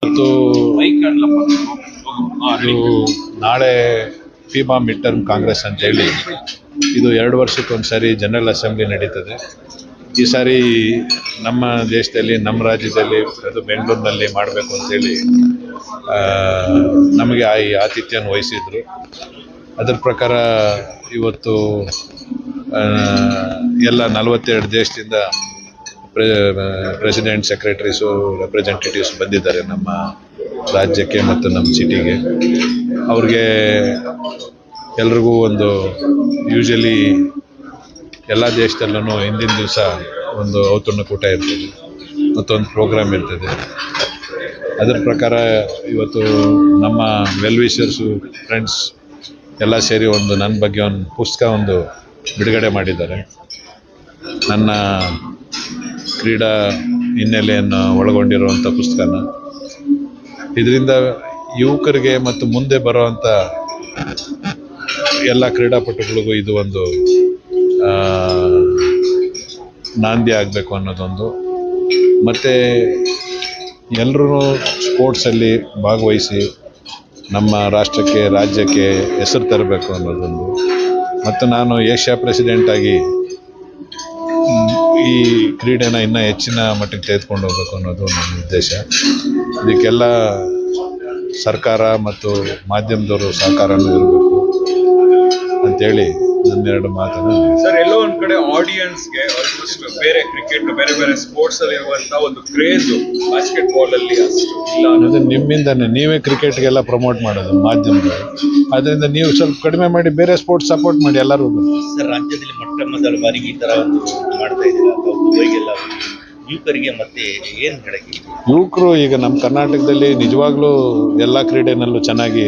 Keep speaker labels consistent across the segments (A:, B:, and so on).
A: ಮತ್ತು ಇದು ನಾಳೆ ಫೀಮಾ ಮಿಡ್ ಟರ್ಮ್ ಕಾಂಗ್ರೆಸ್ ಅಂತೇಳಿ ಇದು 2 ವರ್ಷಕ್ಕೊಂದು ಸಾರಿ ಜನರಲ್ ಅಸೆಂಬ್ಲಿ ನಡೀತದೆ. ಈ ಸಾರಿ ನಮ್ಮ ದೇಶದಲ್ಲಿ ನಮ್ಮ ರಾಜ್ಯದಲ್ಲಿ ಅದು ಬೆಂಗಳೂರಿನಲ್ಲಿ ಮಾಡಬೇಕು ಅಂತೇಳಿ ನಮಗೆ ಈ ಆತಿಥ್ಯನ ವಹಿಸಿದ್ರು. ಅದರ ಪ್ರಕಾರ ಇವತ್ತು ಎಲ್ಲ 42 ದೇಶದಿಂದ ಪ್ರೆಸಿಡೆಂಟ್, ಸೆಕ್ರೆಟರೀಸು, ರೆಪ್ರೆಸೆಂಟೇಟಿವ್ಸ್ ಬಂದಿದ್ದಾರೆ ನಮ್ಮ ರಾಜ್ಯಕ್ಕೆ ಮತ್ತು ನಮ್ಮ ಸಿಟಿಗೆ. ಅವ್ರಿಗೆ ಎಲ್ರಿಗೂ ಒಂದು ಯೂಶಲಿ ಎಲ್ಲ ದೇಶದಲ್ಲೂ ಹಿಂದಿನ ದಿವಸ ಒಂದು ಔತಣಕೂಟ ಇರ್ತದೆ, ಮತ್ತೊಂದು ಪ್ರೋಗ್ರಾಮ್ ಇರ್ತದೆ. ಅದರ ಪ್ರಕಾರ ಇವತ್ತು ನಮ್ಮ ವೆಲ್ ವಿಷರ್ಸು, ಫ್ರೆಂಡ್ಸ್ ಎಲ್ಲ ಸೇರಿ ನನ್ನ ಬಗ್ಗೆ ಒಂದು ಪುಸ್ತಕ ಬಿಡುಗಡೆ ಮಾಡಿದ್ದಾರೆ. ನನ್ನ ಕ್ರೀಡಾ ಹಿನ್ನೆಲೆಯನ್ನು ಒಳಗೊಂಡಿರುವಂಥ ಪುಸ್ತಕನ. ಇದರಿಂದ ಯುವಕರಿಗೆ ಮತ್ತು ಮುಂದೆ ಬರುವಂಥ ಎಲ್ಲ ಕ್ರೀಡಾಪಟುಗಳಿಗೂ ಇದು ಒಂದು ನಾಂದಿ ಆಗಬೇಕು ಅನ್ನೋದೊಂದು, ಮತ್ತು ಎಲ್ಲರೂ ಸ್ಪೋರ್ಟ್ಸಲ್ಲಿ ಭಾಗವಹಿಸಿ ನಮ್ಮ ರಾಷ್ಟ್ರಕ್ಕೆ, ರಾಜ್ಯಕ್ಕೆ ಹೆಸರು ತರಬೇಕು ಅನ್ನೋದೊಂದು, ಮತ್ತು ನಾನು ಏಷ್ಯಾ ಪ್ರೆಸಿಡೆಂಟಾಗಿ ಈ ಕ್ರೀಡೆನ ಇನ್ನೂ ಹೆಚ್ಚಿನ ಮಟ್ಟಿಗೆ ತೆಗೆದುಕೊಂಡು ಹೋಗಬೇಕು ಅನ್ನೋದು ನನ್ನ ಉದ್ದೇಶ. ಇದಕ್ಕೆಲ್ಲ ಸರ್ಕಾರ ಮತ್ತು ಮಾಧ್ಯಮದವರು ಸಹಕಾರನೂ ಇರಬೇಕು ಅಂತೇಳಿ ನನ್ನೆರಡು ಮಾತನ್ನು.
B: ಸರ್, ಎಲ್ಲೋ ಒಂದು ಕಡೆ ಆಡಿಯನ್ಸ್ಗೆ ಆಲ್ಮೋಸ್ಟ್ ಬೇರೆ ಕ್ರಿಕೆಟ್, ಬೇರೆ ಬೇರೆ ಸ್ಪೋರ್ಟ್ಸ್ ಅಲ್ಲಿ ಇರುವಂತ ಒಂದು ಕ್ರೇಜ್ ಬಾಸ್ಕೆಟ್ ಬಾಲ್ ಅಲ್ಲಿ ಅಷ್ಟು ಇಲ್ಲ
A: ಅನ್ನೋದು ನಿಮ್ಮಿಂದನೇ. ನೀವೇ ಕ್ರಿಕೆಟ್ಗೆಲ್ಲ ಪ್ರಮೋಟ್ ಮಾಡೋದು ಮಾಧ್ಯಮದವರು, ಅದರಿಂದ ನೀವು ಸ್ವಲ್ಪ ಕಡಿಮೆ ಮಾಡಿ ಬೇರೆ ಸ್ಪೋರ್ಟ್ಸ್ ಸಪೋರ್ಟ್ ಮಾಡಿ ಎಲ್ಲರೂ.
C: ಸರ್, ರಾಜ್ಯದಲ್ಲಿ ಮೊಟ್ಟ ಮೊದಲ ಬಾರಿಗೆ ಈ ತರ ಒಂದು ಮಾಡ್ತಾ ಇದ್ದೀರಾ, ದುಬೈಗೆಲ್ಲ ಯುವಕರಿಗೆ ಮತ್ತೆ ಏನು ಹೇಳಕ್ಕೆ?
A: ಯುವಕರು ಈಗ ನಮ್ಮ ಕರ್ನಾಟಕದಲ್ಲಿ ನಿಜವಾಗ್ಲೂ ಎಲ್ಲ ಕ್ರೀಡೆನಲ್ಲೂ ಚೆನ್ನಾಗಿ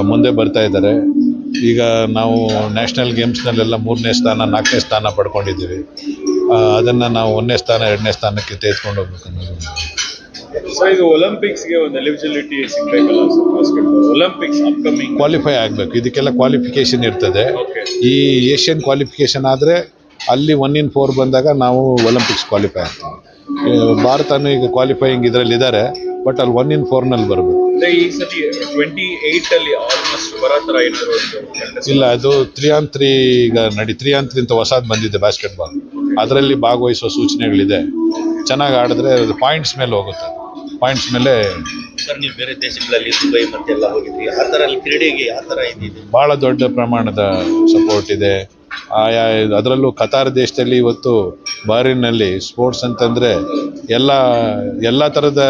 A: ಮುಂದೆ ಬರ್ತಾ ಇದ್ದಾರೆ. ಈಗ ನಾವು ನ್ಯಾಷನಲ್ ಗೇಮ್ಸ್ನಲ್ಲೆಲ್ಲ 3ನೇ ಸ್ಥಾನ, 4ನೇ ಸ್ಥಾನ ಪಡ್ಕೊಂಡಿದ್ದೀವಿ. ಅದನ್ನು ನಾವು 1ನೇ ಸ್ಥಾನ, 2ನೇ ಸ್ಥಾನಕ್ಕೆ ತೆಗೆದುಕೊಂಡು ಹೋಗ್ಬೇಕು ಅನ್ನೋದು.
B: ಸರ್, ಈಗ ಒಲಿಂಪಿಕ್ಸ್ಗೆ ಒಂದು ಎಲಿಜಿಬಿಲಿಟಿ ಸಿಗಬೇಕಲ್ಲ sir, basketball Olympics upcoming
A: qualify ಆಗಬೇಕು. ಇದಕ್ಕೆಲ್ಲ ಕ್ವಾಲಿಫಿಕೇಷನ್ ಇರ್ತದೆ. ಈ ಏಷ್ಯನ್ ಕ್ವಾಲಿಫಿಕೇಷನ್ ಆದರೆ ಅಲ್ಲಿ 1 in 4 ಬಂದಾಗ ನಾವು ಒಲಿಂಪಿಕ್ಸ್ ಕ್ವಾಲಿಫೈ ಆಗ್ತೀವಿ. ಭಾರತನೂ ಈಗ ಕ್ವಾಲಿಫೈಯಿಂಗ್ ಇದರಲ್ಲಿದ್ದಾರೆ, ಬಟ್ ಅಲ್ಲಿ 1 in 4ನಲ್ಲಿ ಬರಬೇಕು.
B: ಈ ಸತಿ 28 ಅಲ್ಲಿ ಆಲ್ಮೋಸ್ಟ್ ಬರೋ ಥರ ಏನಾದ್ರು
A: ಇಲ್ಲ, ಅದು 3-on-3 ಈಗ 3-on-3 ಅಂತ ಹೊಸದು ಬಂದಿದೆ ಬಾಸ್ಕೆಟ್ಬಾಲ್. ಅದರಲ್ಲಿ ಭಾಗವಹಿಸೋ ಸೂಚನೆಗಳಿದೆ. ಚೆನ್ನಾಗಿ ಆಡಿದ್ರೆ ಅದು ಪಾಯಿಂಟ್ಸ್ ಮೇಲೆ ಹೋಗುತ್ತೆ. ಪಾಯಿಂಟ್ಸ್ ಮೇಲೆ.
C: ಸರ್, ನೀವು ಬೇರೆ ದೇಶಗಳಲ್ಲಿ ದುಬೈ ಮತ್ತೆಲ್ಲ ಹೋಗಿದ್ರಿ, ಆ ಥರ ಕ್ರೀಡೆಗೆ ಆ ಥರ ಇದಿದೆ,
A: ಭಾಳ ದೊಡ್ಡ ಪ್ರಮಾಣದ ಸಪೋರ್ಟ್ ಇದೆ. ಅದರಲ್ಲೂ ಕತಾರ್ ದೇಶದಲ್ಲಿ ಇವತ್ತು ಬಹ್ರೇನ್ನಲ್ಲಿ ಸ್ಪೋರ್ಟ್ಸ್ ಅಂತಂದರೆ ಎಲ್ಲ ಥರದ